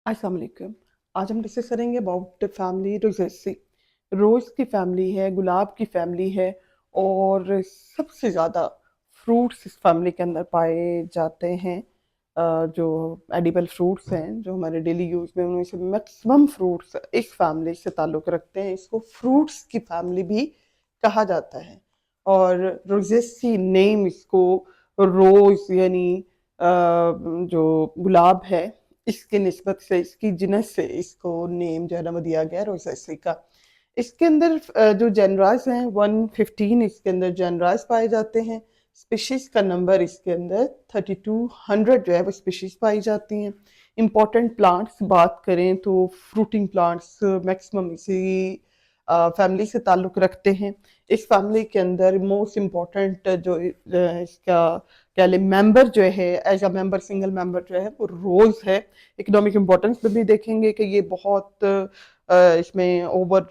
अस्सलाम वालेकुम। आज हम डिस्कस करेंगे अबाउट फैमिली रोज़ेसी। रोज़ की फैमिली है, गुलाब की फैमिली है और सबसे ज़्यादा फ्रूट्स इस फैमिली के अंदर पाए जाते हैं। जो एडिबल फ्रूट्स हैं जो हमारे डेली यूज़ में उनमें से मैक्सिमम फ्रूट्स इस फैमिली से ताल्लुक़ रखते हैं। इसको फ्रूट्स की फैमिली भी कहा जाता है और रोज़ेसी नेम इसको रोज़ यानी जो गुलाब है इसकी निस्बत से इसकी जिनस से इसको नेम जो है ना वो दिया गया रोज़ेसी का। इसके अंदर जो जेनरास हैं 115 इसके अंदर जेनरास पाए जाते हैं। स्पीशीज़ का नंबर इसके अंदर 3200 जो है वो स्पीशीज़ पाई जाती हैं। इम्पॉर्टेंट प्लांट्स बात करें तो फ्रूटिंग प्लांट्स मैक्सिमम इसी फैमिली से ताल्लुक़ रखते हैं। इस फैमिली के अंदर मोस्ट इम्पॉर्टेंट जो इसका कह लें मेंबर जो है as a member single member जो है वो रोज़ है। इकोनॉमिक इम्पोर्टेंस में भी देखेंगे कि ये बहुत इसमें ओवर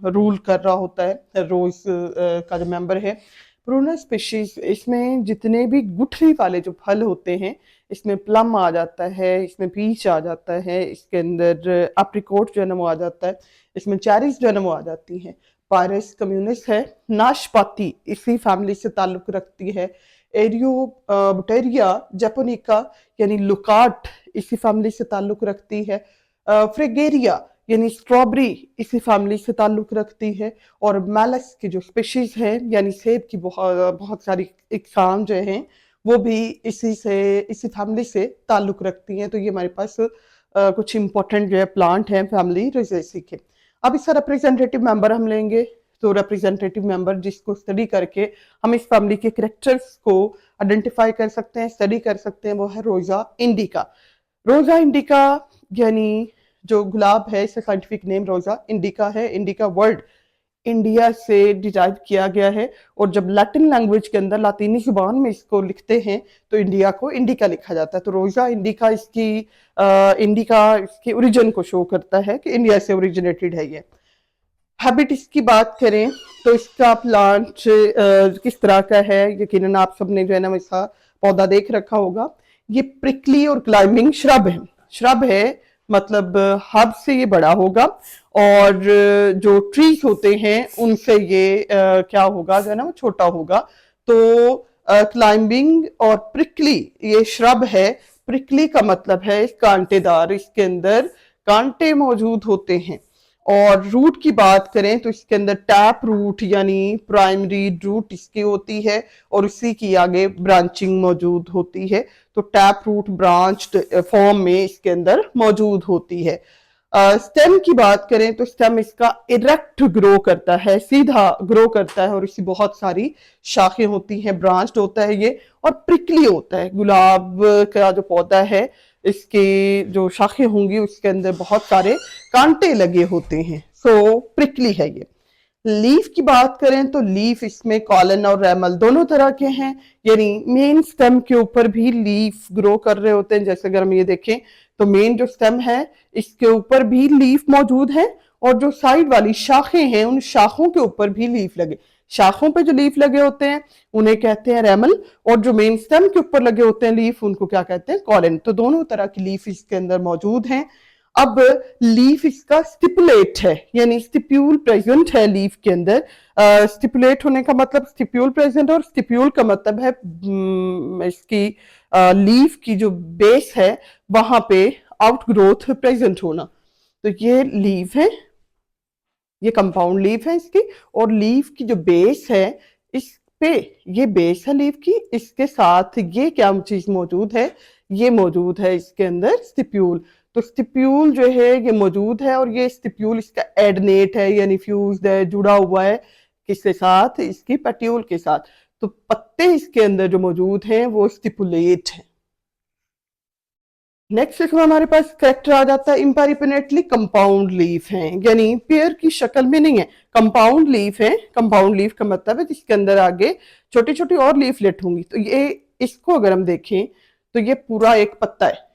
रूल कर रहा होता है रोज़ का जो मेंबर है। प्रूना स्पीशीज इसमें जितने भी गुठली वाले जो फल होते हैं इसमें प्लम आ जाता है, इसमें पीच आ जाता है, इसके अंदर एप्रिकॉट जो है ना वो आ जाता है, इसमें चेरीज जो है ना वो आ जाती हैं। पायरस कम्युनिस है, नाशपाती इसी फैमिली से ताल्लुक़ रखती है। एरियो बुटेरिया जैपोनिका यानी लुकाट इसी फैमिली से ताल्लुक़ रखती है। फ्रेगेरिया यानी स्ट्रॉबेरी इसी फैमिली से ताल्लुक़ रखती है। और मैलस की जो स्पीशीज़ है यानी सेब की बहुत बहुत सारी इकसाम जो हैं वो भी इसी फैमिली से ताल्लुक़ रखती हैं। तो ये हमारे पास कुछ इंपॉर्टेंट जो है प्लांट हैं फैमिली रोज़ेसी के। अब इसका रिप्रेजेंटेटिव मेंबर हम लेंगे तो रिप्रेजेंटेटिव मेंबर जिसको स्टडी करके हम इस फैमिली के करेक्टर्स को आइडेंटिफाई कर सकते हैं, स्टडी कर सकते हैं, वो है रोज़ा इंडिका। रोज़ा इंडिका यानी जो गुलाब है इसका साइंटिफिक नेम रोज़ा इंडिका है। इंडिका वर्ड इंडिया से डिराइव किया गया है और जब लैटिन लैंग्वेज के अंदर लातीनी जुबान में इसको लिखते हैं तो इंडिया को इंडिका लिखा जाता है। तो रोज़ा इंडिका इंडिका इसके ओरिजिन को शो करता है कि इंडिया से ओरिजिनेटेड है ये। हैबिट इसकी बात करें तो इसका प्लांट किस तरह का है, यकीनन आप सबने जो है ना इसका पौधा देख रखा होगा। ये प्रिकली और क्लाइंबिंग श्रब है मतलब हब से ये बड़ा होगा और जो ट्रीज होते हैं उनसे ये क्या होगा जो है ना वो छोटा होगा। तो क्लाइंबिंग और प्रिकली ये श्रब है। प्रिकली का मतलब है कांटेदार, इसके अंदर कांटे मौजूद होते हैं। और रूट की बात करें तो इसके अंदर टैप रूट यानी प्राइमरी रूट इसकी होती है और उसी की आगे ब्रांचिंग मौजूद होती है। तो टैप रूट ब्रांच्ड फॉर्म में इसके अंदर मौजूद होती है। स्टेम की बात करें तो स्टेम इसका इरेक्ट ग्रो करता है, सीधा ग्रो करता है और इसकी बहुत सारी शाखें होती हैं, ब्रांच्ड होता है ये और प्रिकली होता है। गुलाब का जो पौधा है इसकी जो शाखें होंगी उसके अंदर बहुत सारे कांटे लगे होते हैं, सो प्रिकली है ये। लीफ की बात करें तो लीफ इसमें कॉलन और रेमल दोनों तरह के हैं, यानी मेन स्टेम के ऊपर भी लीफ ग्रो कर रहे होते हैं। जैसे अगर हम ये देखें तो मेन जो स्टेम है इसके ऊपर भी लीफ मौजूद है और जो साइड वाली शाखें हैं उन शाखों के ऊपर भी लीफ लगे। शाखों पे जो लीफ लगे होते हैं उन्हें कहते हैं रेमल और जो मेन स्टेम के ऊपर लगे होते हैं लीफ उनको क्या कहते हैं, कॉलन। तो दोनों तरह की लीफ इसके अंदर मौजूद हैं। अब लीफ इसका स्टिपुलेट है यानी स्टिप्यूल प्रेजेंट है लीफ के अंदर। स्टिपुलेट होने का मतलब स्टिप्यूल प्रेजेंट और स्टिप्यूल का मतलब है इसकी लीफ की जो बेस है वहां पे आउटग्रोथ प्रेजेंट होना। तो ये लीफ है, ये कंपाउंड लीफ है इसकी और लीफ की जो बेस है इस पे, ये बेस है लीफ की, इसके साथ ये क्या चीज मौजूद है, ये मौजूद है इसके अंदर स्टिप्यूल। तो स्टिप्यूल जो है ये मौजूद है और ये स्टिप्यूल इसका एडनेट है यानी फ्यूज्ड है, जुड़ा हुआ है किसके साथ, इसकी पेट्यूल के साथ। तो पत्ते इसके अंदर जो मौजूद हैं वो स्टिपुलेट है। नेक्स्ट इसमें हमारे पास करेक्टर आ जाता है इम्पेरिपिनेटली कंपाउंड लीफ है यानी पेयर की शक्ल में नहीं है, कंपाउंड लीफ है। कंपाउंड लीफ का मतलब है जिसके अंदर आगे छोटी छोटी और लीफलेट होंगी। तो ये इसको अगर हम देखें तो ये पूरा एक पत्ता है,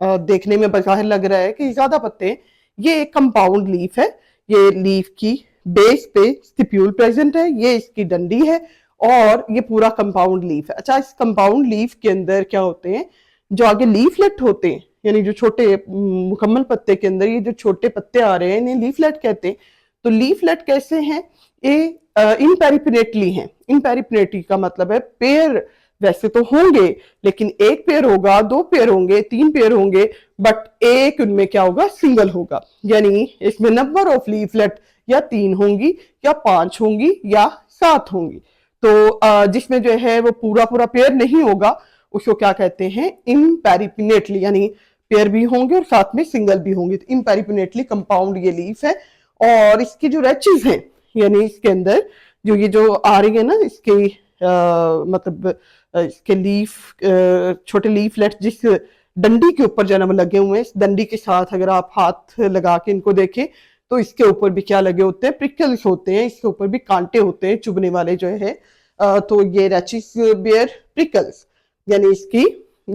देखने में बज़ाहिर लग रहा है कि ज्यादा पत्ते हैं। ये एक कंपाउंड लीफ है, ये लीफ की बेस पे स्टिप्यूल प्रेजेंट है, ये इसकी डंडी है और ये पूरा कंपाउंड लीफ है। अच्छा, इस कंपाउंड लीफ के अंदर क्या होते हैं, जो आगे लीफलेट होते हैं यानी जो छोटे मुकम्मल पत्ते के अंदर ये जो छोटे पत्ते आ रहे हैं इन्हें लीफलेट कहते हैं। तो लीफलेट कैसे हैं? ये इनपेरिपिनेटली हैं। इनपेरिपिनेटली का मतलब है पेयर वैसे तो होंगे, लेकिन एक पेयर होगा, दो पेयर होंगे, तीन पेयर होंगे, बट एक उनमें क्या होगा? सिंगल होगा। यानी इसमें नंबर ऑफ लीफलेट या 3 होंगी या 5 होंगी या 7 होंगी। तो जिसमें जो है वो पूरा पूरा पेयर नहीं होगा उसको क्या कहते हैं? इम्पेरिपिनेटली, यानी पेयर भी होंगे और साथ में सिंगल भी होंगे। तो इम्पेरिपिनेटली कंपाउंड ये लीफ है। और इसकी जो रेचेस हैं, यानी इसके अंदर जो ये जो आ रही है ना, इसके मतलब इसके लीफ, छोटे लीफलेट जिस डंडी के ऊपर जन्म लगे हुए हैं, इस डंडी के साथ अगर आप हाथ लगा के इनको देखें तो इसके ऊपर भी क्या लगे होते हैं? प्रिकल्स होते हैं, इसके ऊपर भी कांटे होते हैं चुभने वाले जो है। तो ये रेचिस बेयर प्रिकल्स, यानी इसकी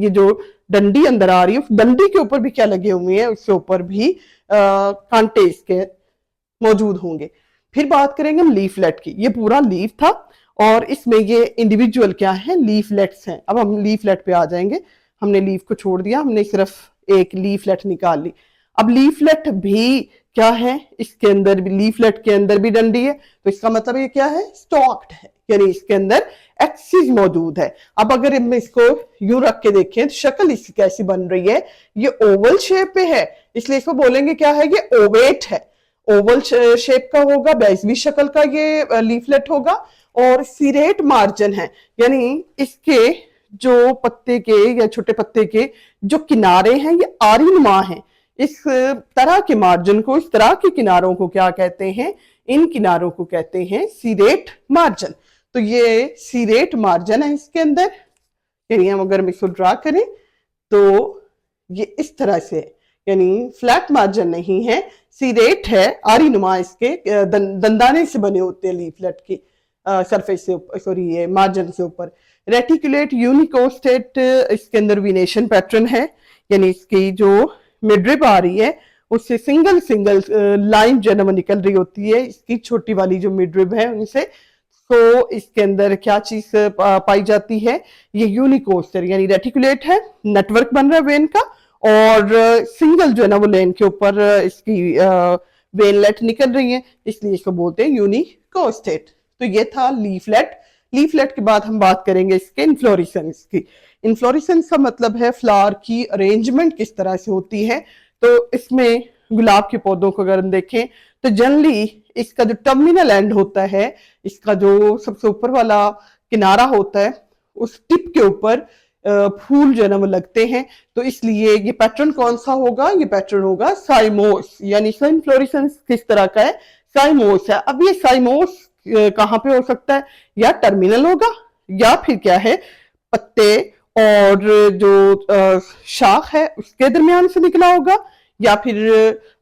ये जो डंडी अंदर आ रही है उस डंडी के ऊपर भी क्या लगे हुए हैं? उसके ऊपर भी कांटे इसके मौजूद होंगे। फिर बात करेंगे हम लीफलेट की। ये पूरा लीफ था और इसमें ये इंडिविजुअल क्या है? लीफलेट्स हैं। अब हम लीफलेट पे आ जाएंगे। हमने लीफ को छोड़ दिया, हमने सिर्फ एक लीफलेट निकाल ली। अब लीफलेट भी क्या है? इसके अंदर भी, लीफलेट के अंदर भी डंडी है, तो इसका मतलब ये क्या है? स्टॉक्ड है, यानी इसके अंदर एक्सिस मौजूद है। अब अगर हम इसको यूं रख के देखें तो शक्ल इसकी कैसी बन रही है? ये ओवल शेप पे है, इसलिए इसको बोलेंगे क्या है? ये ओवेट है। ओवल शेप का होगा, बैजवी शक्ल का ये लीफलेट होगा और सीरेट मार्जिन है, यानी इसके जो पत्ते के या छोटे पत्ते के जो किनारे हैं ये आरी नुमा हैं। इस तरह के मार्जिन को, इस तरह के किनारों को क्या कहते हैं? इन किनारों को कहते हैं सीरेट मार्जिन। तो ये सीरेट मार्जिन है इसके अंदर, यानी हम अगर इसको ड्रा करें तो ये इस तरह से, यानी फ्लैट मार्जिन नहीं है, सीरेट है, आरी नुमा इसके दंदाने से बने होते हैं लीफलेट की सरफेस से ऊपर, सॉरी ये मार्जिन से ऊपर। रेटिकुलेट यूनिकोस्टेट इसके अंदर विनेशन पैटर्न है, यानी इसकी जो मिड्रिब आ रही है उससे सिंगल सिंगल लाइन जो है निकल रही होती है इसकी छोटी वाली जो मिड्रिब है उनसे। तो इसके अंदर क्या चीज पाई जाती है? ये यूनिकोस्टर, यानी रेटिकुलेट है, नेटवर्क बन रहा है वेन का, और सिंगल जो है ना वो लेन के ऊपर इसकी वेनलेट निकल रही है, इसलिए इसको बोलते हैं यूनिकोस्टेट। तो ये था लीफलेट। लीफलेट के बाद हम बात करेंगे इसके इन्फ्लोरेसेंस की। इन्फ्लोरेसेंस का मतलब है फ्लावर की अरेंजमेंट किस तरह से होती है। तो इसमें गुलाब के पौधों को अगर हम देखें तो जनरली इसका जो टर्मिनल एंड होता है, इसका जो सबसे ऊपर वाला किनारा होता है, उस टिप के ऊपर फूल जो है ना वो लगते हैं। तो इसलिए ये पैटर्न कौन सा होगा? ये पैटर्न होगा साइमोस, यानी इसका इन्फ्लोरेसेंस किस तरह का है? साइमोस है। अब ये साइमोस कहाँ पे हो सकता है? या टर्मिनल होगा, या फिर क्या है, पत्ते और जो शाख है उसके दरमियान से निकला होगा, या फिर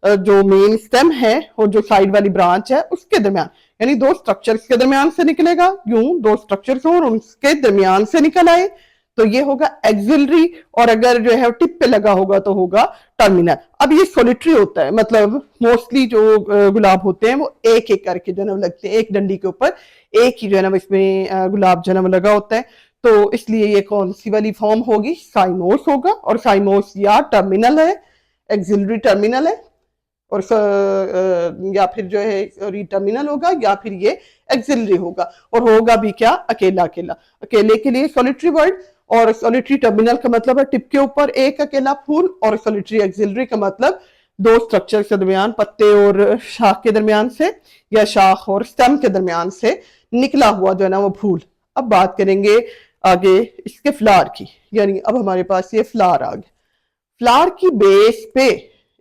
जो मेन स्टेम है और जो साइड वाली ब्रांच है उसके दरमियान, यानी दो स्ट्रक्चर्स के दरमियान से निकलेगा। यूं दो स्ट्रक्चर्स हो और उनके दरमियान से निकल आए तो ये होगा एक्सिलरी, और अगर जो है टिप पे लगा होगा तो होगा टर्मिनल। अब ये सोलिटरी होता है, मतलब मोस्टली जो गुलाब होते हैं वो एक एक करके जन्म लगते हैं, एक डंडी के ऊपर एक ही जो है ना इसमें गुलाब जन्म लगा होता है। तो इसलिए ये कौन सी वाली फॉर्म होगी? साइमोस होगा। और साइमोस या टर्मिनल है, एक्सिलरी टर्मिनल है, और या फिर जो है टर्मिनल होगा, या फिर ये एक्सिलरी होगा। और होगा भी क्या? अकेला अकेला। अकेले के लिए सॉलिटरी वर्ड, और सॉलिटरी टर्मिनल का मतलब है टिप के ऊपर एक अकेला फूल, और सॉलिटरी एक्सिलरी का मतलब दो स्ट्रक्चर के दरमियान, पत्ते और शाख के दरमियान से या शाख और स्टेम के दरमियान से निकला हुआ जो है ना वो फूल। अब बात करेंगे आगे इसके फ्लावर की, यानी अब हमारे पास ये फ्लावर आ गया। फ्लावर की बेस पे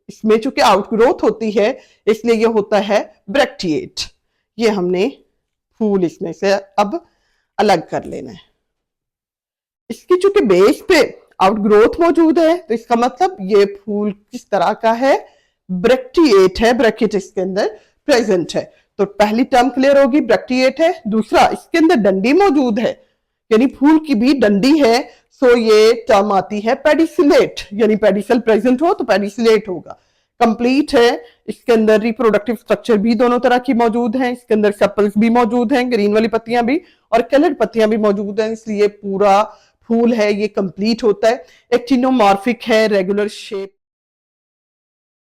इसमें चूंकि आउटग्रोथ होती है इसलिए ये होता है ब्रैक्टिएट। ये हमने फूल इसमें से अब अलग कर लेना है। इसकी चूंकि बेस पे आउटग्रोथ मौजूद है तो इसका मतलब ये फूल किस तरह का है? ब्रैक्टिएट है, ब्रैकेट इसके अंदर प्रेजेंट है। तो पहली टर्म क्लियर होगी, ब्रैक्टिएट है। दूसरा, इसके अंदर डंडी मौजूद है, यानी फूल की भी डंडी है। सो ये टर्म आती है पेडिसिलेट, यानी पेडिसल प्रेजेंट हो तो पेडिसिलेट होगा। कंप्लीट है, इसके अंदर रिप्रोडक्टिव स्ट्रक्चर भी दोनों तरह की मौजूद है, इसके अंदर सेपल्स भी मौजूद हैं, ग्रीन वाली पत्तियां भी और कलर्ड पत्तियां भी मौजूद हैं, इसलिए पूरा फूल है ये कंप्लीट होता है। एक्टिनोमॉर्फिक है, रेगुलर शेप।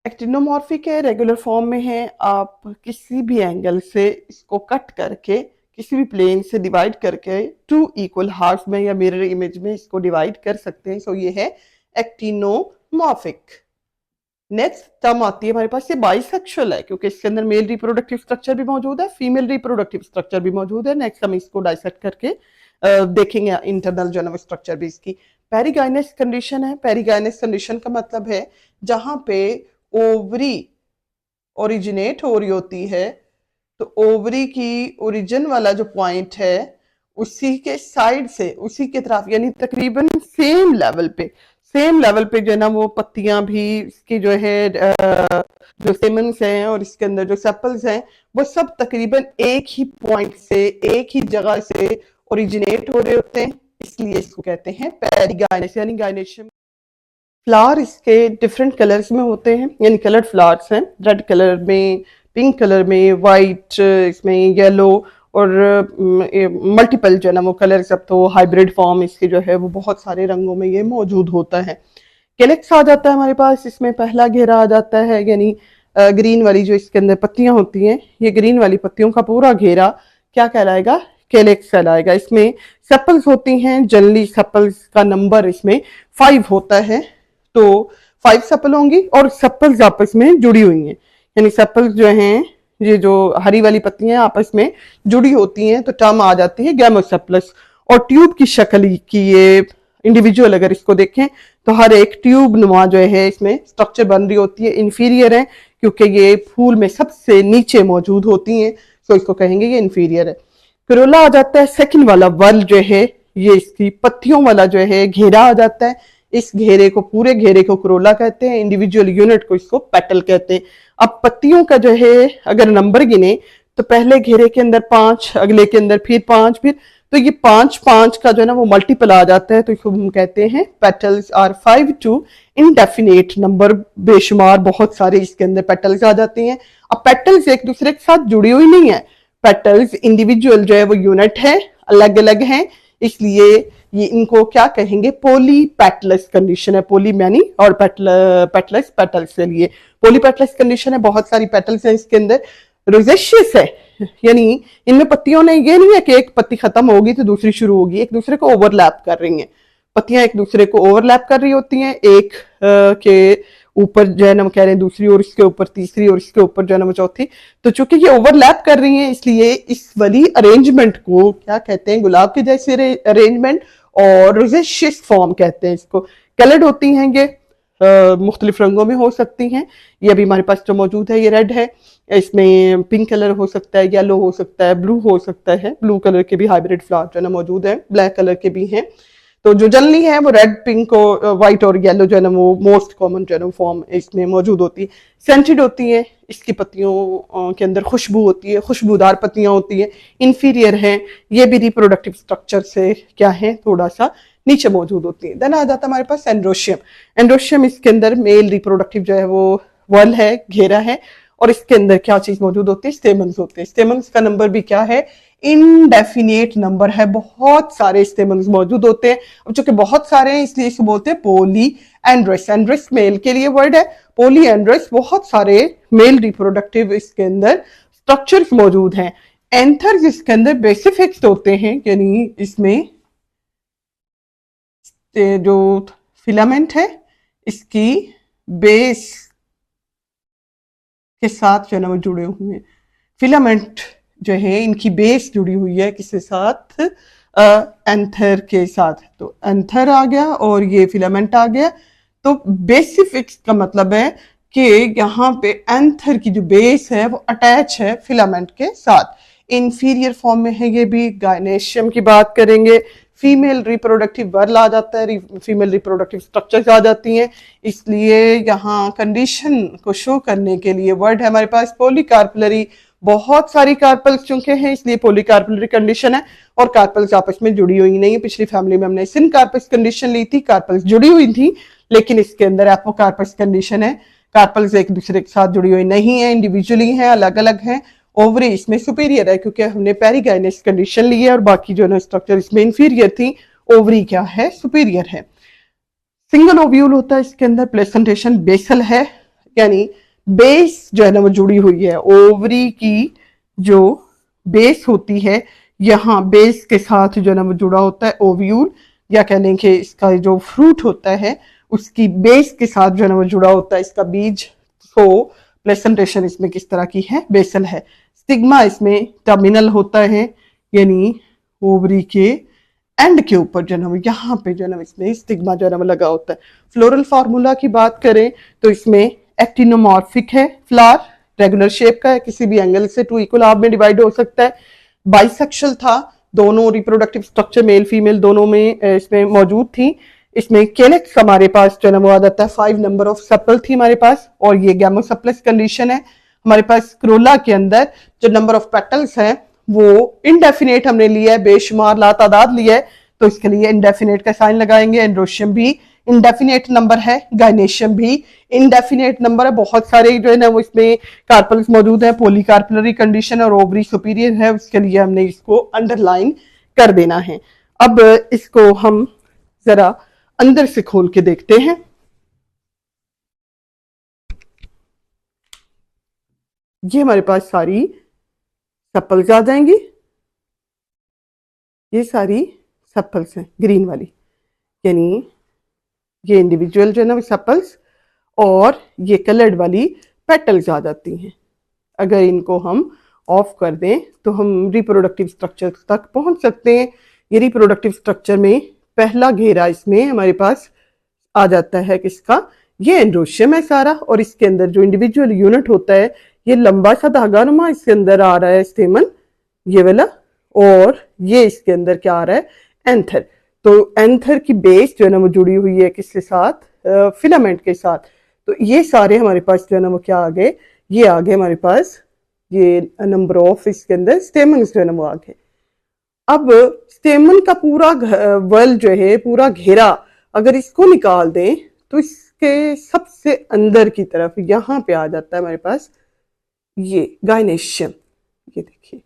एक्टिनोमॉर्फिक है, रेगुलर फॉर्म में है। आप किसी भी एंगल से इसको कट करके, किसी भी प्लेन से डिवाइड करके टू इक्वल हार्फ में या मिरर इमेज में इसको डिवाइड कर सकते हैं। सो ये है एक्टिनोमॉर्फिक। नेक्स्ट टर्म आती है हमारे पास, ये बाइसेक्सुअल है क्योंकि इसके अंदर मेल रिप्रोडक्टिव स्ट्रक्चर भी मौजूद है, फीमेल रिप्रोडक्टिव स्ट्रक्चर भी मौजूद है। नेक्स्ट हम इसको डाइसेक्ट करके देखेंगे इंटरनल जो है स्ट्रक्चर भी इसकी। पेरिगाइनस कंडीशन है। पेरिगाइनस कंडीशन का मतलब है जहां पे ओवरी ओरिजिनेट हो रही होती है, तो ओवरी की ओरिजिन वाला जो पॉइंट है उसी के साइड से, उसी के तरफ, यानी तकरीबन सेम लेवल पे जो है ना वो पत्तियां भी इसकी जो है जो स्टेमन्स हैं और इसके अंदर जो सेपल्स हैं वो सब तकरीबन एक ही पॉइंट से, एक ही जगह से ओरिजिनेट हो रहे होते हैं, इसलिए इसको कहते हैं पेरिगाइनस यानी गाइनेशियम। फ्लावर इसके डिफरेंट कलर्स में होते हैं, यानी कलर्ड फ्लावर्स हैं, रेड कलर में, पिंक कलर में, वाइट, इसमें येलो और मल्टीपल जो है ना वो कलर्स। अब तो हाइब्रिड फॉर्म इसके जो है वो बहुत सारे रंगों में ये मौजूद होता है। कैलेक्स आ जाता है हमारे पास, इसमें पहला घेरा आ जाता है, यानी ग्रीन वाली जो इसके अंदर पत्तियां होती हैं, ये ग्रीन वाली पत्तियों का पूरा घेरा क्या कहलाएगा? कैलेक्स कहलाएगा। इसमें सेपल्स होती हैं, जनरली सेपल्स का नंबर इसमें 5 होता है, तो 5 सेपल होंगी और सेपल्स आपस में जुड़ी हुई हैं, यानी सेपल्स जो हैं, ये जो हरी वाली पत्तियां आपस में जुड़ी होती हैं, तो टर्म आ जाती है गैमोसेपलस। और ट्यूब की शक्ल की ये इंडिविजुअल अगर इसको देखें तो हर एक ट्यूब नुमा जो है इसमें स्ट्रक्चर बन रही होती है। इंफीरियर है क्योंकि ये फूल में सबसे नीचे मौजूद होती हैं, तो इसको कहेंगे ये इंफीरियर है। करोला आ जाता है, सेकंड वाला वल जो है ये इसकी पत्तियों वाला जो है घेरा आ जाता है। इस घेरे को, पूरे घेरे को करोला कहते हैं, इंडिविजुअल यूनिट को इसको पेटल कहते हैं। अब पत्तियों का जो है अगर नंबर गिने तो पहले घेरे के अंदर 5, अगले के अंदर फिर 5, फिर तो ये 5 का जो है ना वो मल्टीपल आ जाता है, तो इसको हम कहते हैं petals are 5 to indefinite number, बेशुमार बहुत सारे इसके अंदर पेटल्स आ जाती हैं। अब पेटल्स एक दूसरे के साथ जुड़ी हुई नहीं है, पेटल्स इंडिविजुअल जो है वो यूनिट है, अलग अलग हैं, इसलिए ये इनको क्या कहेंगे? पोली पेटलस कंडीशन है। पोली मैनी और पेटलस पेटल्स के लिए पोली पेटलस कंडीशन है। बहुत सारी पेटल्स हैं इसके अंदर। रोजेशियस है, यानी इनमें पत्तियों ने ये नहीं है कि एक पत्ती खत्म होगी तो दूसरी शुरू होगी, एक दूसरे को ओवरलैप कर रही हैं, पत्तियां एक दूसरे को ओवरलैप कर रही होती हैं, एक के ऊपर जो है ना कह रहे हैं दूसरी, और इसके ऊपर तीसरी, और इसके ऊपर जो है ना चौथी। तो चूंकि ये ओवरलैप कर रही हैं इसलिए इस वाली अरेंजमेंट को क्या कहते हैं? गुलाब के जैसे अरेंजमेंट और रोजेशियस फॉर्म कहते हैं इसको। कलर्ड होती हैं ये, मुख्तलिफ रंगों में हो सकती हैं। ये अभी हमारे पास जो मौजूद है ये रेड है, इसमें पिंक कलर हो सकता है, येलो हो सकता है, ब्लू हो सकता है। ब्लू कलर के भी हाइब्रिड फ्लावर जो है ना मौजूद है, ब्लैक कलर के भी हैं। तो जो जनरली है वो रेड, पिंक और व्हाइट और येलो जो है ना वो मोस्ट कॉमन जो है ना फॉर्म इसमें मौजूद होती है। सेंटेड होती है, इसकी पत्तियों के अंदर खुशबू होती है, खुशबूदार पत्तियां होती है। इंफीरियर है, ये भी रिप्रोडक्टिव स्ट्रक्चर से क्या है, थोड़ा सा नीचे मौजूद होती है। देन आ जाता है हमारे पास एंड्रोशियम। एंड्रोशियम इसके अंदर मेल रिप्रोडक्टिव जो है वो वल है, घेरा है, और इसके अंदर क्या चीज मौजूद होती है? स्टेमन्स होते हैं। स्टेमन्स का नंबर भी क्या है? इनडेफिनेट नंबर है, बहुत सारे स्टेमन्स मौजूद होते हैं। अब चूंकि बहुत सारे हैं इसलिए इसको बोलते हैं पोली एंड्रस। एंड्रस मेल के लिए वर्ड है, पोली एंड्रस बहुत सारे मेल रिप्रोडक्टिव इसके अंदर स्ट्रक्चर्स मौजूद हैं। एंथर्स इसके अंदर बेसिफिक्स होते हैं, यानी इसमें जो फिलामेंट है इसकी बेस के साथ जो है ना वो जुड़े हुए हैं। फिलामेंट जो है इनकी बेस जुड़ी हुई है किसके साथ? एंथर के साथ। तो एंथर आ गया और ये फिलामेंट आ गया। तो बेसिफिक्स का मतलब है कि यहाँ पे एंथर की जो बेस है वो अटैच है फिलामेंट के साथ। इंफीरियर फॉर्म में है ये भी। गायनेशियम की बात करेंगे, फीमेल रिप्रोडक्टिव वर्ल आ जाता है, फीमेल रिप्रोडक्टिव स्ट्रक्चर्स आ जाती हैं, इसलिए यहाँ कंडीशन को शो करने के लिए वर्ड है हमारे पास पॉलीकार्पलरी। बहुत सारी कार्पल्स चुके हैं इसलिए पॉलीकार्पलरी कंडीशन है, और कार्पल्स आपस में जुड़ी हुई नहीं है। पिछली फैमिली में हमने सिन कार्पल्स कंडीशन ली थी, कार्पल्स जुड़ी हुई थी, लेकिन इसके अंदर एपोकार्पस कंडीशन है, कार्पल्स एक दूसरे के साथ जुड़ी हुई नहीं है, इंडिविजुअली है, अलग अलग है। ओवरी इसमें सुपीरियर है क्योंकि हमने पेरिगाइनस कंडीशन ली है, और बाकी जो है स्ट्रक्चर इसमें इंफीरियर थी। ओवरी क्या है, सुपीरियर है। सिंगल ओव्यूल होता है इसके अंदर, प्लेसेंटेशन बेसल है, यानी बेस जो है ना वो जुड़ी हुई है। ओवरी की जो बेस होती है, यहाँ बेस के साथ जो है ना वो जुड़ा होता है ओव्यूल, या कह लें कि इसका जो फ्रूट होता है उसकी बेस के साथ जो है ना वो जुड़ा होता है इसका बीज। तो प्लेसेंटेशन इसमें किस तरह की है, बेसल है। स्टिग्मा इसमें टर्मिनल होता है, यानी ओवरी के एंड के ऊपर जो है ना यहाँ पे जो है ना इसमें स्टिग्मा जो है ना लगा होता है। फ्लोरल फार्मूला की बात करें तो इसमें एक्टिनोमॉर्फिक है, फ्लावर रेगुलर शेप का है, किसी भी एंगल से 2 इक्वल हाफ में डिवाइड हो सकता है। बाइसेक्शुअल था, दोनों रिप्रोडक्टिव स्ट्रक्चर मेल फीमेल दोनों में इसमें मौजूद थी। इसमें केलेक्स हमारे पास जो है ना वो आ जाता है, 5 नंबर ऑफ सेपल थी हमारे पास, और ये गैमोसेप्लस कंडीशन है। हमारे पास क्रोला के अंदर जो नंबर ऑफ पेटल्स हैं वो इनडेफिनेट हमने लिया है, बेशुमार लातादाद लिया है, तो इसके लिए इनडेफिनेट का साइन लगाएंगे। एंड्रोशियम भी इनडेफिनेट नंबर है, गायनेशियम भी इनडेफिनेट नंबर है। बहुत सारे जो है ना वो इसमें कार्पल्स मौजूद है, पॉलीकार्पलरी कंडीशन और ओवरी सुपीरियर है, उसके लिए हमने इसको अंडरलाइन कर देना है। अब इसको हम जरा अंदर से खोल के देखते हैं। ये हमारे पास सारी सेपल्स आ जाएंगी, ये सारी सेपल्स हैं ग्रीन वाली, यानी ये इंडिविजुअल जो है ना सेपल्स, और ये कलर्ड वाली पेटल्स आ जाती हैं। अगर इनको हम ऑफ कर दें तो हम रिप्रोडक्टिव स्ट्रक्चर तक पहुंच सकते हैं। ये रिप्रोडक्टिव स्ट्रक्चर में पहला घेरा इसमें हमारे पास आ जाता है किसका, ये एंड्रोशियम है सारा, और इसके अंदर जो इंडिविजुअल यूनिट होता है ये लंबा सा धागा नुमा इसके अंदर आ रहा है स्टेमन, ये वाला, और ये इसके अंदर क्या आ रहा है, एंथर। तो एंथर की बेस जो है ना वो जुड़ी हुई है किसके साथ, फिलामेंट के साथ। तो ये सारे हमारे पास जो है ना वो क्या आ गए, ये आ गए हमारे पास, ये नंबर ऑफ इसके अंदर स्टेमन जो है ना वो आ गए। अब स्टेमन का पूरा वर्ल जो है, पूरा घेरा, अगर इसको निकाल दें तो इसके सबसे अंदर की तरफ यहाँ पे आ जाता है हमारे पास ये गायनेशियम। ये देखिए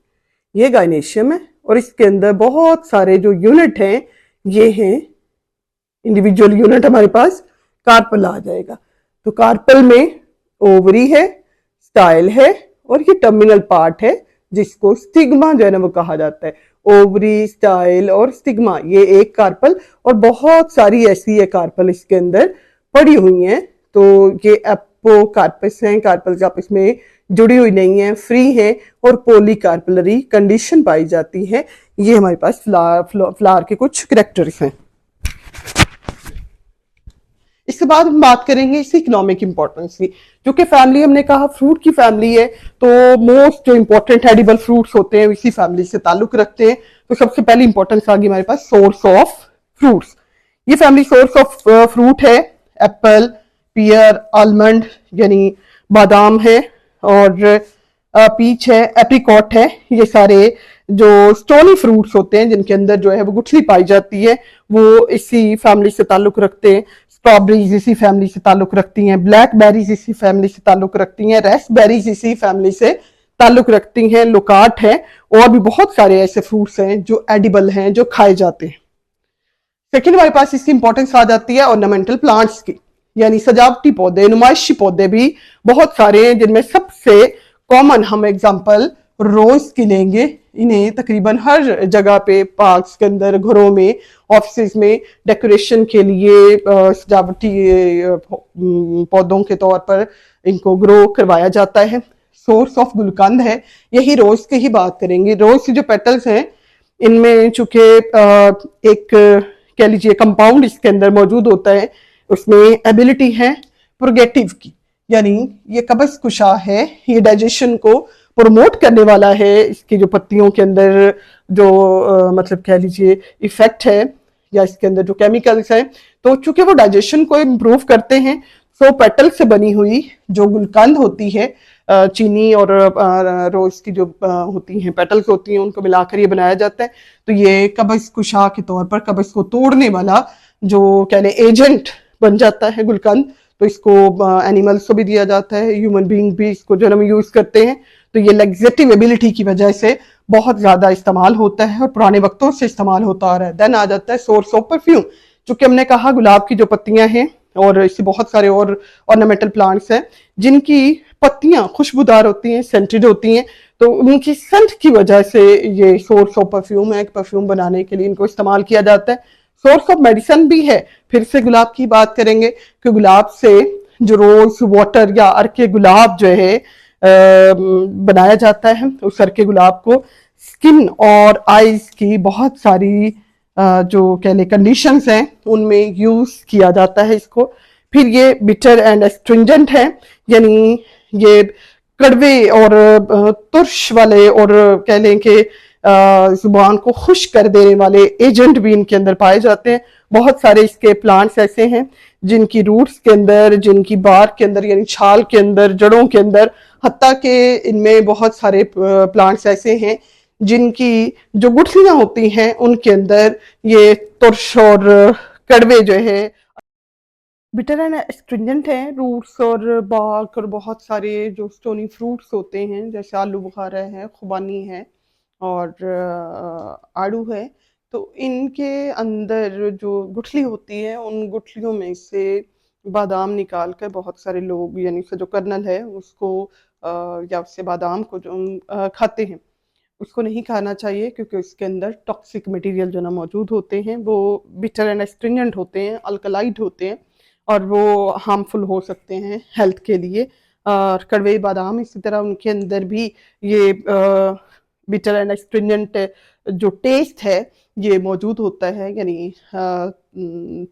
ये गायनेशियम है, और इसके अंदर बहुत सारे जो यूनिट हैं ये हैं इंडिविजुअल यूनिट, हमारे पास कार्पल आ जाएगा। तो कार्पल में ओवरी है, स्टाइल है, और ये टर्मिनल पार्ट है जिसको स्टिग्मा जो है ना वो कहा जाता है। ओवरी, स्टाइल और स्टिग्मा, ये एक कार्पल, और बहुत सारी ऐसी है कार्पल इसके अंदर पड़ी हुई हैं। तो ये एपोकार्पस हैं, कार्पल्स आपस में जुड़ी हुई नहीं है, फ्री है, और पॉलीकार्पलरी कंडीशन पाई जाती है। ये हमारे पास फ्लावर के कुछ कैरेक्टर्स हैं। इसके बाद हम बात करेंगे इसकी इकोनॉमिक इंपॉर्टेंस की। जो कि फैमिली हमने कहा फ्रूट की फैमिली है, तो मोस्ट जो इंपॉर्टेंट एडिबल फ्रूट्स होते हैं इसी फैमिली से ताल्लुक रखते हैं। तो सबसे पहली इंपॉर्टेंस आ गई हमारे पास सोर्स ऑफ फ्रूट्स। ये फैमिली सोर्स ऑफ फ्रूट है, एप्पल, पियर, आलमंड यानी बादाम है, और पीच है, एप्रिकॉट है। ये सारे जो स्टोनी फ्रूट्स होते हैं जिनके अंदर जो है वो गुठली पाई जाती है, वो इसी फैमिली से ताल्लुक रखते हैं। स्ट्रॉबेरीज इसी फैमिली से ताल्लुक रखती हैं, ब्लैकबेरीज इसी फैमिली से ताल्लुक रखती हैं, रेस्पबेरीज इसी फैमिली से ताल्लुक रखती हैं, लोकाट है, और भी बहुत सारे ऐसे फ्रूट्स हैं जो एडिबल हैं, जो खाए जाते हैं। सेकेंड हमारे पास इसकी इंपॉर्टेंस आ जाती है ऑर्नामेंटल प्लांट्स की, यानी सजावटी पौधे, नुमाइशी पौधे भी बहुत सारे हैं, जिनमें सबसे कॉमन हम एग्जांपल रोज की लेंगे। इन्हें तकरीबन हर जगह पे, पार्क्स के अंदर, घरों में, ऑफिस में डेकोरेशन के लिए सजावटी पौधों के तौर पर इनको ग्रो करवाया जाता है। सोर्स ऑफ गुलकंद है, यही रोज की ही बात करेंगे। रोज की जो पेटल्स हैं इनमें चूंकि एक कह लीजिए कंपाउंड इसके अंदर मौजूद होता है, उसमें एबिलिटी है प्रोगेटिव की, यानी ये कब्ज कुशा है, ये डाइजेशन को प्रमोट करने वाला है। इसकी जो पत्तियों के अंदर जो मतलब कह लीजिए इफेक्ट है, या इसके अंदर जो केमिकल्स हैं, तो चूंकि वो डाइजेशन को इम्प्रूव करते हैं, सो पेटल से बनी हुई जो गुलकंद होती है, चीनी और रोज की जो होती हैं पेटल्स होती हैं, उनको मिलाकर ये बनाया जाता है। तो ये कब्ज कुशा के तौर पर, कब्ज को तोड़ने वाला जो कह लें एजेंट बन जाता है गुलकंद। तो इसको एनिमल्स को भी दिया जाता है, ह्यूमन बीइंग भी इसको जन्म यूज करते हैं। तो ये लेग्जेटिव एबिलिटी की वजह से बहुत ज़्यादा इस्तेमाल होता है और पुराने वक्तों से इस्तेमाल होता आ रहा है। देन आ जाता है सोर्स ऑफ परफ्यूम, चूंकि हमने कहा गुलाब की जो पत्तियां हैं और इससे बहुत सारे और ऑर्नामेंटल प्लांट्स हैं जिनकी पत्तियां खुशबूदार होती हैं, सेंटेड होती हैं, तो उनकी सेंट की वजह से ये सोर्स ऑफ परफ्यूम है। परफ्यूम बनाने के लिए इनको इस्तेमाल किया जाता है। सोर्स ऑफ मेडिसिन भी है। फिर से गुलाब की बात करेंगे कि गुलाब से जो रोज वाटर या अर्के गुलाब जो है बनाया जाता है, उस अर्के गुलाब को स्किन और आईज की बहुत सारी जो कह ले कंडीशंस हैं उनमें यूज किया जाता है इसको। फिर ये बिटर एंड एस्ट्रिंजेंट है, यानी ये कड़वे और तुर्श वाले और कह लें कि जुबान को खुश कर देने वाले एजेंट भी इनके अंदर पाए जाते हैं। बहुत सारे इसके प्लांट्स ऐसे हैं जिनकी रूट्स के अंदर, जिनकी बार के अंदर यानी छाल के अंदर, जड़ों के अंदर, हत्ता के इनमें बहुत सारे प्लांट्स ऐसे हैं जिनकी जो गुठलियां होती हैं उनके अंदर ये तुर्श और कड़वे जो है बिटर एंड एस्ट्रिंजेंट हैं। रूट्स और बाक और बहुत सारे जो स्टोनी फ्रूट्स होते हैं जैसे आलू बुखारा है, खुबानी है और आड़ू है, तो इनके अंदर जो गुठली होती है उन गुठलियों में से बादाम निकाल कर बहुत सारे लोग यानी उसका जो कर्नल है उसको या उससे बादाम को जो खाते हैं। उसको नहीं खाना चाहिए क्योंकि उसके अंदर टॉक्सिक मटेरियल जो ना मौजूद होते हैं वो बिटर एंड एस्ट्रिंजेंट होते हैं, अल्कलाइड होते हैं और वो हार्मफुल हो सकते हैं हेल्थ के लिए। और कड़वे बादाम इसी तरह उनके अंदर भी ये बिटर एंड एस्ट्रिंजेंट जो टेस्ट है ये मौजूद होता है, यानी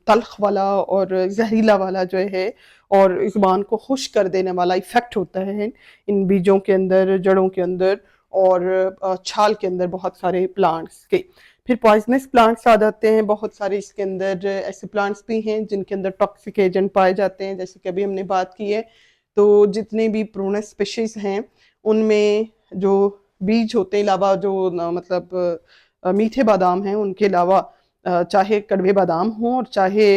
तल्ख वाला और जहरीला वाला जो है और जुबान को खुश कर देने वाला इफेक्ट होता है इन बीजों के अंदर, जड़ों के अंदर और छाल के अंदर बहुत सारे प्लांट्स के। फिर पॉइजनस प्लांट्स आ जाते हैं। बहुत सारे इसके अंदर ऐसे प्लांट्स भी हैं जिनके अंदर टॉक्सिक एजेंट पाए जाते हैं, जैसे कि अभी हमने बात की है। तो जितने भी प्रूनस स्पीशीज हैं उनमें जो बीज होते हैं अलावा जो मतलब मीठे बादाम हैं उनके अलावा चाहे कड़वे बादाम हों और चाहे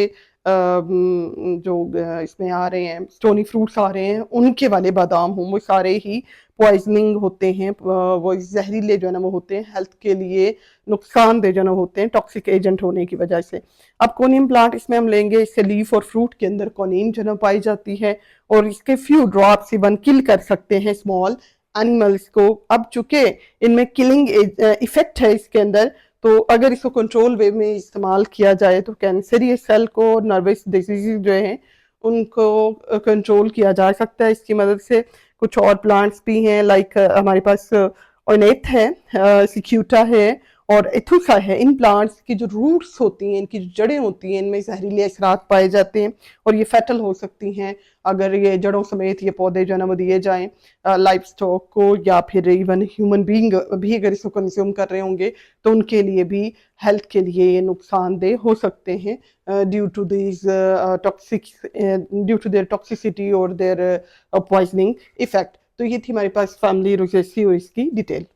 जो इसमें आ रहे हैं स्टोनी फ्रूट्स आ रहे हैं उनके वाले बादाम हों, वो सारे ही पॉइजनिंग होते हैं, वो जहरीले जो है ना वो होते हैं, हेल्थ के लिए नुकसानदेह जो ना होते हैं टॉक्सिक एजेंट होने की वजह से। अब कोनियम प्लांट इसमें हम लेंगे, इससे लीफ और फ्रूट के अंदर कोनिन जो ना पाई जाती है और इसके फ्यू ड्रॉप्स इवन किल कर सकते हैं स्मॉल एनिमल्स को। अब चूंकि इनमें किलिंग इफेक्ट है इसके अंदर, तो अगर इसको कंट्रोल वे में इस्तेमाल किया जाए तो कैंसरियस सेल को, नर्वस डिजीज जो है उनको कंट्रोल किया जा सकता है इसकी मदद से। कुछ और प्लांट्स भी हैं लाइक हमारे पास ओनेथ है, सिक्यूटा है और एथुसा है। इन प्लांट्स की जो रूट्स होती हैं, इनकी जो जड़ें होती हैं, इनमें जहरीले असरात पाए जाते हैं और ये फैटल हो सकती हैं अगर ये जड़ों समेत ये पौधे जो है ना वो दिए जाएं लाइफ स्टॉक को, या फिर इवन ह्यूमन बींग भी अगर इसको कंज्यूम कर रहे होंगे तो उनके लिए भी हेल्थ के लिए ये नुकसानदेह हो सकते हैं due to this toxic due to their toxicity और देयर पॉइजनिंग इफेक्ट। तो ये थी हमारे पास फैमिली रोजेसी और इसकी डिटेल।